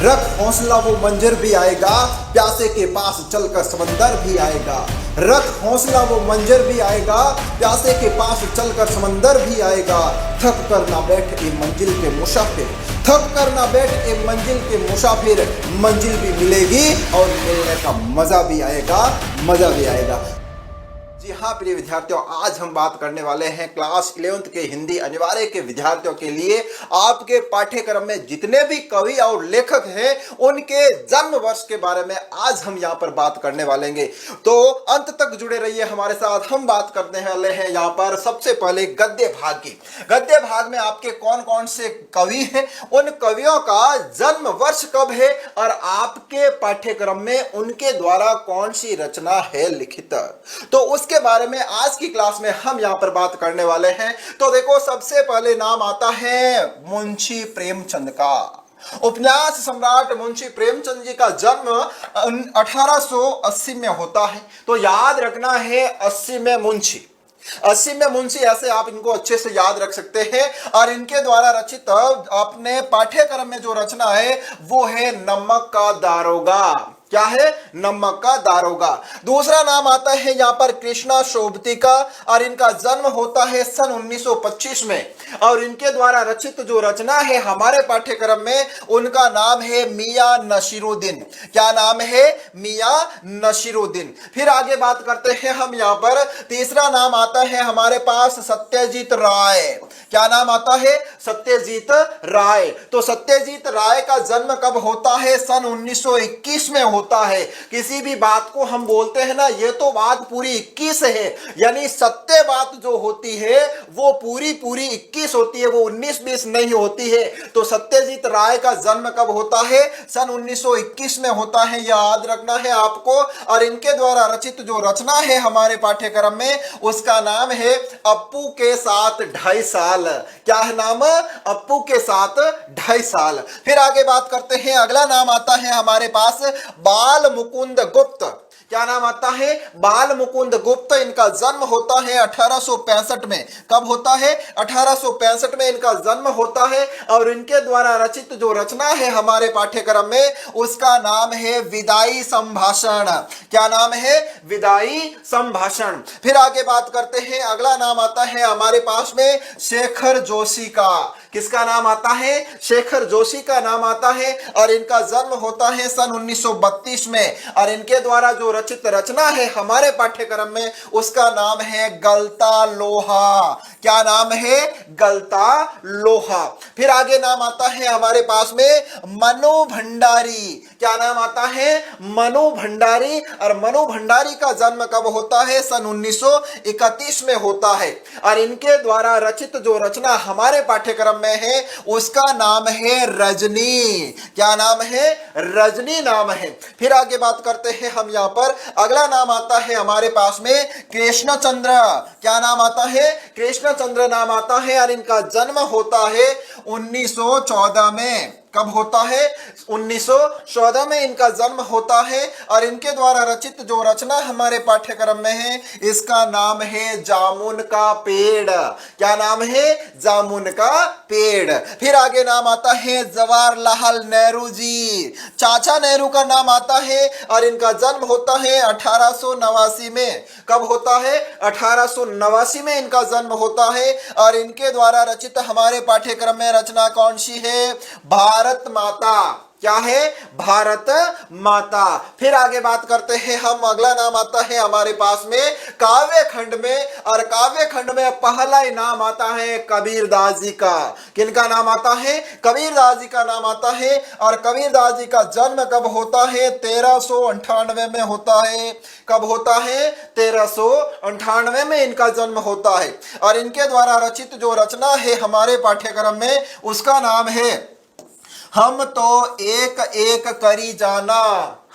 रख हौसला वो मंजर भी आएगा, प्यासे के पास चलकर समंदर भी आएगा। रख हौसला वो मंजर भी आएगा, प्यासे के पास चलकर समंदर भी आएगा। थक कर ना बैठ ए मंजिल के मुसाफिर, थक कर ना बैठ ए मंजिल के मुसाफिर। मंजिल भी मिलेगी और मिलने का मजा भी आएगा, मजा भी आएगा। जी हाँ प्रिय विद्यार्थियों, आज हम बात करने वाले हैं क्लास 11th के हिंदी अनिवार्य के विद्यार्थियों के लिए आपके पाठ्यक्रम में जितने भी कवि और लेखक हैं उनके जन्म वर्ष के बारे में आज हम यहाँ पर बात करने वाले हैं। तो अंत तक जुड़े रहिए हमारे साथ। हम बात करने वाले हैं यहाँ पर सबसे पहले गद्य भाग की। गद्य भाग में आपके कौन कौन से कवि हैं, उन कवियों का जन्म वर्ष कब है और आपके पाठ्यक्रम में उनके द्वारा कौन सी रचना है लिखित, तो उसके बारे में आज की क्लास में हम यहां पर बात करने वाले हैं। तो देखो, सबसे पहले नाम आता है मुंशी प्रेमचंद का। उपन्यास सम्राट मुंशी प्रेमचंद जी का जन्म 1880 में होता है। तो याद रखना है 80 में मुंशी, 80 में मुंशी, ऐसे आप इनको अच्छे से याद रख सकते हैं। और इनके द्वारा रचित अपने पाठ्यक्रम में जो रचना है वो है नमक का दारोगा। क्या है? नमक का दारोगा। दूसरा नाम आता है यहाँ पर कृष्णा शोभती का और इनका जन्म होता है सन 1925 में। और इनके द्वारा रचित जो रचना है हमारे पाठ्यक्रम में उनका नाम है मियां नसीरुद्दीन। क्या नाम है? मियां नसीरुद्दीन। फिर आगे बात करते हैं हम यहाँ पर। तीसरा नाम आता है हमारे पास सत्यजीत राय। क्या नाम आता है? सत्यजीत राय। तो सत्यजीत राय का जन्म कब होता है? सन 1921 में होता है। किसी भी बात को हम बोलते हैं ना, ये तो बात पूरी 21 है, यानी सत्य बात जो होती है वो पूरी 21 होती है, वो 19-20 नहीं होती है। तो सत्यजीत राय का जन्म कब होता है? सन 1921 में होता है, याद रखना है आपको। और इनके द्वारा रचित जो रचना है हमारे पाठ्यक्रम में उसका नाम है अप्पू के साथ 2.5 साल। क्या है नाम? अप्पू के साथ 2.5 साल। फिर आगे बात करते हैं। अगला नाम आता है हमारे पास बाल मुकुंद गुप्त। क्या नाम आता है? बाल मुकुंद गुप्त। इनका जन्म होता है 1865 में। कब होता है? 1865 में इनका जन्म होता है। और इनके द्वारा रचित जो रचना है हमारे पाठ्यक्रम में उसका नाम है विदाई संभाषण। क्या नाम है? विदाई संभाषण। फिर आगे बात करते हैं। अगला नाम आता है हमारे पास में शेखर जोशी का। किसका नाम आता है? शेखर जोशी का नाम आता है। और इनका जन्म होता है सन 1932 में। और इनके द्वारा जो रचित रचना है हमारे पाठ्यक्रम में उसका नाम है गलता लोहा। क्या नाम है? गलता लोहा। फिर आगे नाम आता है हमारे पास में मनु भंडारी। क्या नाम आता है? मनु भंडारी। और मनु भंडारी का जन्म कब होता है? सन 1931 में होता है। और इनके द्वारा रचित जो रचना हमारे पाठ्यक्रम में है उसका नाम है रजनी। क्या नाम है? रजनी नाम है। फिर आगे बात करते हैं हम यहाँ पर। अगला नाम आता है हमारे पास में कृष्णचंद्र। क्या नाम आता है? कृष्णचंद्र नाम आता है। और इनका जन्म होता है 1914 में। कब होता है? 1914 में इनका जन्म होता है। और इनके द्वारा रचित जो रचना हमारे पाठ्यक्रम में है इसका नाम है जामुन का पेड़। क्या नाम है? जामुन का पेड़। फिर आगे नाम आता है जवाहरलाल नेहरू जी। चाचा नेहरू का नाम आता है। और इनका जन्म होता है 1889 में। कब होता है? 1889 में इनका जन्म होता है। और इनके द्वारा रचित हमारे पाठ्यक्रम में रचना कौन सी है? भारत माता। क्या है? भारत माता। फिर आगे बात करते हैं हम। अगला नाम आता है हमारे पास में काव्य खंड में। और काव्य खंड में पहला ही नाम आता है कबीरदास जी का। किनका नाम आता है? कबीरदास जी का नाम आता है। और कबीरदास जी का जन्म कब होता है? 1398 में होता है। कब होता है? 1398 में इनका जन्म होता है। और इनके द्वारा रचित जो रचना है हमारे पाठ्यक्रम में उसका नाम है हम तो एक एक करी जाना।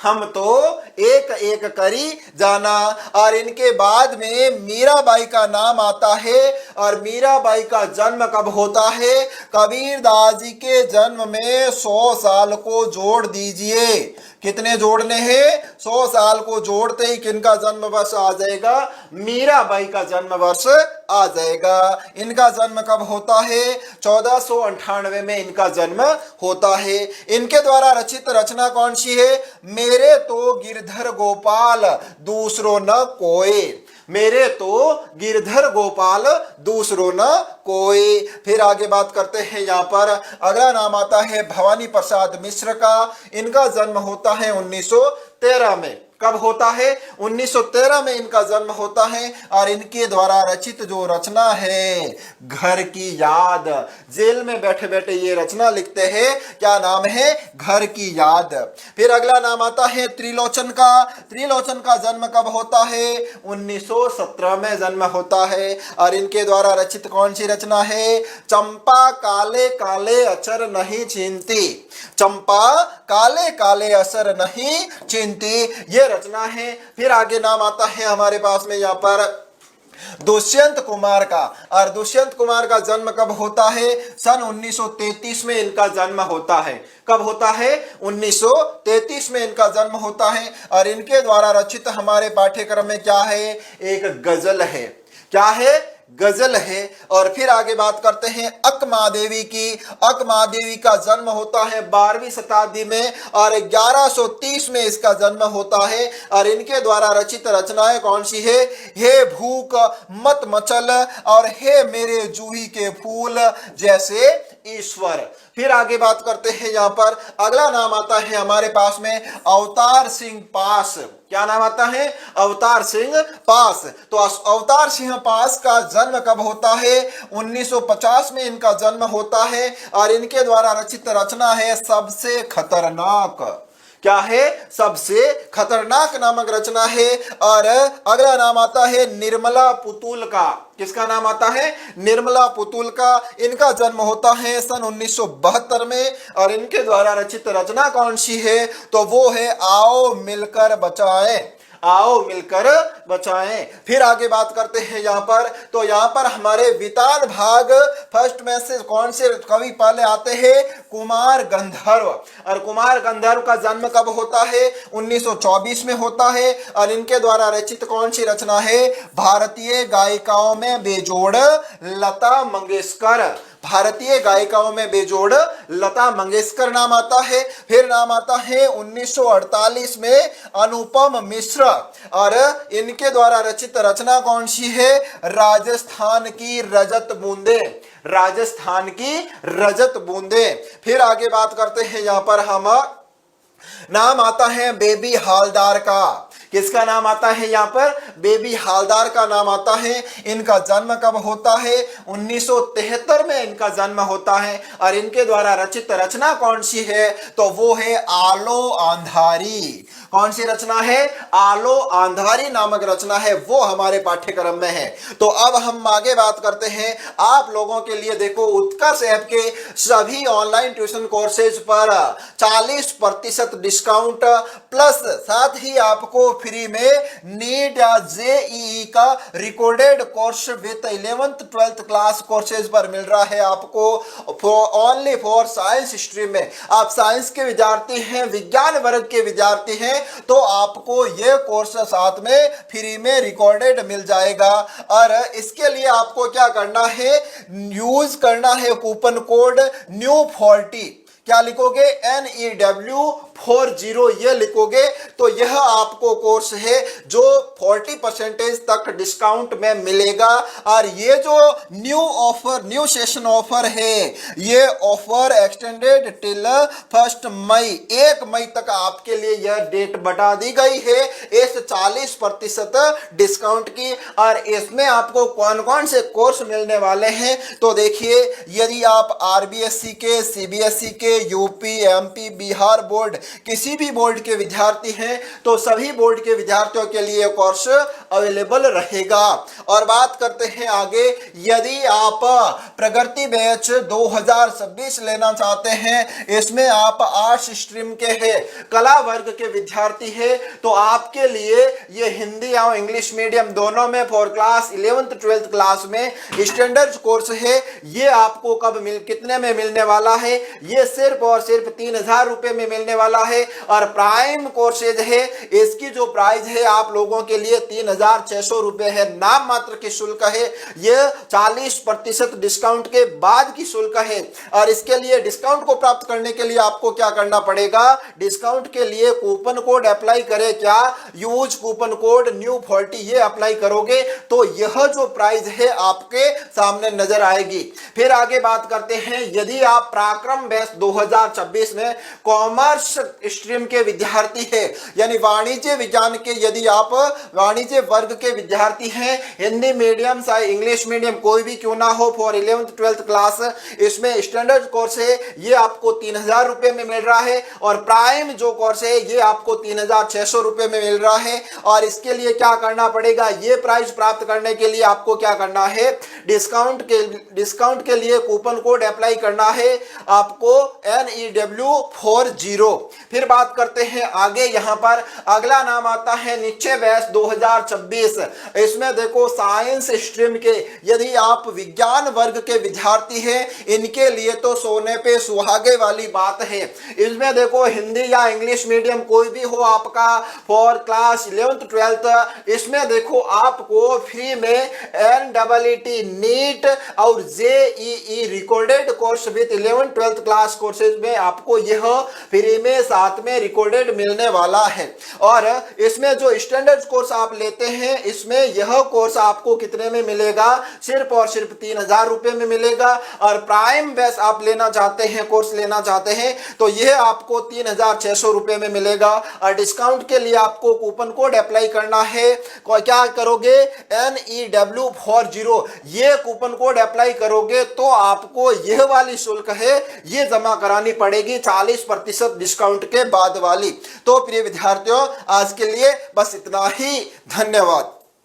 हम तो एक एक करी जाना। और इनके बाद में मीराबाई का नाम आता है। और मीराबाई का जन्म कब होता है? कबीरदास जी के जन्म में 100 साल को जोड़ दीजिए। कितने जोड़ने हैं? 100 साल को जोड़ते ही किनका जन्म वर्ष आ जाएगा? मीराबाई का जन्म वर्ष आ जाएगा। इनका जन्म कब होता है? 1498 में इनका जन्म होता है। इनके द्वारा रचित रचना कौन सी है? मेरे तो गिरधर गोपाल दूसरो न कोई। मेरे तो गिरधर गोपाल दूसरो न कोई। फिर आगे बात करते हैं यहाँ पर अगला नाम आता है भवानी प्रसाद मिश्र का। इनका जन्म होता है 1913 में। कब होता है? 1913 में इनका जन्म होता है और इनके द्वारा रचित जो रचना है घर की याद, जेल में बैठे बैठे ये रचना लिखते हैं। क्या नाम है? घर की याद। फिर अगला नाम आता है त्रिलोचन का। त्रिलोचन का जन्म कब होता है? 1917 में जन्म होता है और इनके द्वारा रचित कौन सी रचना है? चंपा काले काले अक्षर नहीं चिंती। चंपा काले काले असर नहीं चिंती, ये रचना है। फिर आगे नाम आता है हमारे पास में यहाँ पर दुष्यंत कुमार का। और दुष्यंत कुमार का जन्म कब होता है? सन 1933 में इनका जन्म होता है। कब होता है? 1933 में इनका जन्म होता है और इनके द्वारा रचित हमारे पाठ्यक्रम में क्या है? एक गजल है। क्या है? गजल है। और फिर आगे बात करते हैं अक महादेवी की। अक महादेवी का जन्म होता है 12वीं शताब्दी में और 1130 में इसका जन्म होता है और इनके द्वारा रचित रचनाएं कौन सी है? हे भूख मत मचल और हे मेरे जूही के फूल जैसे ईश्वर। फिर आगे बात करते हैं यहाँ पर अगला नाम आता है हमारे पास में अवतार सिंह पास। क्या नाम आता है? अवतार सिंह पास। तो अवतार सिंह पास का जन्म कब होता है? 1950 में इनका जन्म होता है और इनके द्वारा रचित रचना है सबसे खतरनाक। क्या है? सबसे खतरनाक नामक रचना है। और अगला नाम आता है निर्मला पुतुल का। किसका नाम आता है? निर्मला पुतुल का। इनका जन्म होता है सन 1972 में और इनके द्वारा रचित रचना कौन सी है? तो वो है आओ मिलकर बचाएं। आओ मिलकर बचाएं। फिर आगे बात करते हैं यहाँ पर। तो यहाँ पर हमारे वितान भाग फर्स्ट में से कौन से कवि पहले आते हैं? कुमार गंधर्व। और कुमार गंधर्व का जन्म कब होता है? 1924 में होता है और इनके द्वारा रचित कौन सी रचना है? भारतीय गायिकाओं में बेजोड़ लता मंगेशकर। भारतीय गायिकाओं में बेजोड़ लता मंगेशकर नाम आता है। फिर नाम आता है 1948 में अनुपम मिश्र और इनके द्वारा रचित रचना कौन सी है? राजस्थान की रजत बूंदे। राजस्थान की रजत बूंदे। फिर आगे बात करते हैं यहाँ पर हम नाम आता है बेबी हालदार का। किसका नाम आता है यहाँ पर? बेबी हालदार का नाम आता है। इनका जन्म कब होता है? 1973 में इनका जन्म होता है और इनके द्वारा रचित रचना कौन सी है? तो वो है आलो अंधारी। कौन सी रचना है? आलो अंधारी नामक रचना है, वो हमारे पाठ्यक्रम में है। तो अब हम आगे बात करते हैं आप लोगों के लिए। देखो उत्कर्ष ऐप के सभी ऑनलाइन ट्यूशन कोर्सेज पर 40% डिस्काउंट प्लस साथ ही आपको फ्री में नीट या जेईई का recorded course with 11th 12th class courses पर मिल रहा है आपको ओनली फॉर साइंस स्ट्रीम में। आप साइंस के विद्यार्थी हैं, विज्ञान वर्ग के विद्यार्थी हैं, तो आपको ये कोर्स साथ में फ्री में रिकॉर्डेड मिल जाएगा। और इसके लिए आपको क्या करना है? यूज करना है कूपन कोड NEW40। क्या लिखोगे? NEW40 ये लिखोगे तो यह आपको कोर्स है जो 40% तक डिस्काउंट में मिलेगा। और ये जो new offer, new session offer है, ये ऑफर एक्सटेंडेड टिल 1 मई, 1 मई तक आपके लिए यह डेट बढ़ा दी गई है इस 40% डिस्काउंट की। और इसमें आपको कौन कौन से कोर्स मिलने वाले हैं? तो देखिए, यदि आप RBSE के, CBSE के, यूपी, MP, बिहार बोर्ड, किसी भी बोर्ड के विद्यार्थी हैं तो सभी बोर्ड के विद्यार्थियों के लिए कोर्स अवेलेबल रहेगा। और बात करते हैं आगे, यदि आप प्रगति बैच 2026 लेना चाहते हैं, इसमें आप आर्ट्स स्ट्रीम के हैं, कला वर्ग के विद्यार्थी हैं, तो आपके लिए ये हिंदी और इंग्लिश मीडियम दोनों में for class 11th 12th class में स्टैंडर्ड कोर्स है। ये आपको कब कितने में मिलने वाला है? ये से सिर्फ और सिर्फ 3000 रुपए में मिलने वाला है। और प्राइम कोर्सेज है, इसकी जो प्राइस है आप लोगों के लिए 3600 रुपए है, नाम मात्र की शुल्क है। यह 40% डिस्काउंट के बाद की शुल्क है। और इसके लिए डिस्काउंट को प्राप्त करने के लिए आपको क्या करना पड़ेगा, डिस्काउंट के लिए कूपन कोड अप्लाई करें। क्या, यूज कूपन कोड NEW40 ये अप्लाई करोगे तो यह जो प्राइस है आपके सामने नजर आएगी। फिर आगे बात करते हैं, यदि आप पराक्रम बैच 2026 में कॉमर्स स्ट्रीम के विद्यार्थी है, यानी वाणिज्य विज्ञान के, यदि आप वाणिज्य वर्ग के विद्यार्थी हैं, हिंदी मीडियम चाहे इंग्लिश मीडियम कोई भी क्यों ना हो, फॉर 11th 12th क्लास, इसमें स्टैंडर्ड कोर्स है ये आपको 3000 रुपए में मिल रहा है। और प्राइम जो कोर्स है ये आपको 3600 रुपए में मिल रहा है। और इसके लिए क्या करना पड़ेगा, ये प्राइस प्राप्त करने के लिए आपको क्या करना है, डिस्काउंट के लिए कूपन कोड अप्लाई करना है आपको NEW40। फिर बात करते हैं आगे, यहां पर अगला नाम आता है निश्चय बैच 2026। इसमें देखो साइंस स्ट्रीम के, यदि आप विज्ञान वर्ग के विद्यार्थी हैं, इनके लिए तो सोने पे सुहागे वाली बात है। इसमें देखो हिंदी या इंग्लिश मीडियम कोई भी हो आपका, फॉर क्लास 11th 12th, इसमें देखो आपको फ्री में NEET नीट और JEE recorded course with 11th 12th class courses में आपको यह फ्री में साथ में रिकॉर्डेड मिलने वाला है। और इसमें जो स्टैंडर्ड कोर्स आप लेते हैं, इसमें यह कोर्स आपको कितने में मिलेगा, सिर्फ और सिर्फ 3000 रुपए में मिलेगा। और प्राइम बैच आप लेना चाहते हैं, कोर्स लेना चाहते हैं, तो यह आपको 3600 रुपए में मिलेगा। और डिस्काउंट के लिए आपको कूपन कोड अप्लाई करना है। क्या करोगे, NEW40 ये कूपन कोड अप्लाई करोगे तो आपको यह वाली शुल्क है ये जमा करानी पड़ेगी 40% डिस्काउंट के बाद वाली। तो प्रिय विद्यार्थियों, आज के लिए बस इतना ही। धन्यवाद।